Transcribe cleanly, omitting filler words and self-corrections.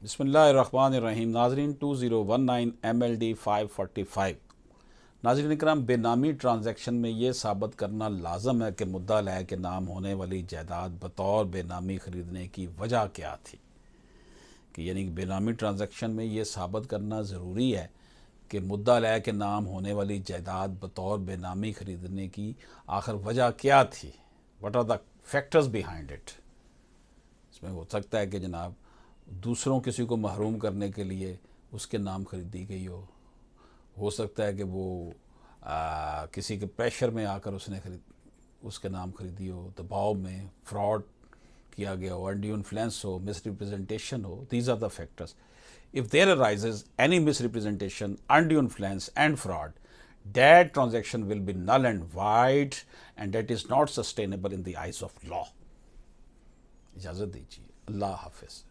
बिस्मिल्लाहिर्रहमानिर्रहीम। नाजरीन 2019 MLD 545। नाजरीन इकराम, बेनामी ट्रांजैक्शन में ये साबित करना लाजम है कि मुद्दा लय के नाम होने वाली जायदाद बतौर बेनामी खरीदने की वजह क्या थी। कि यानी कि बेनामी ट्रांजैक्शन में ये साबित करना ज़रूरी है कि मुद्दा लय के नाम होने वाली जायदाद बतौर बेनामी खरीदने की आखिर वजह क्या थी। What are the factors behind it. इसमें हो सकता है कि जनाब दूसरों किसी को महरूम करने के लिए उसके नाम खरीदी गई हो सकता है कि वो किसी के प्रेशर में आकर उसने उसके नाम खरीदी हो, दबाव में, फ्रॉड किया गया हो, अनड्यू इन्फ्लुएंस हो, मिसरिप्रेजेंटेशन हो। These are the factors. If there arises any misrepresentation, undue influence and fraud, that transaction will be null and void and that is not sustainable in the eyes of law। इजाज़त दीजिए। अल्लाह हाफिज़।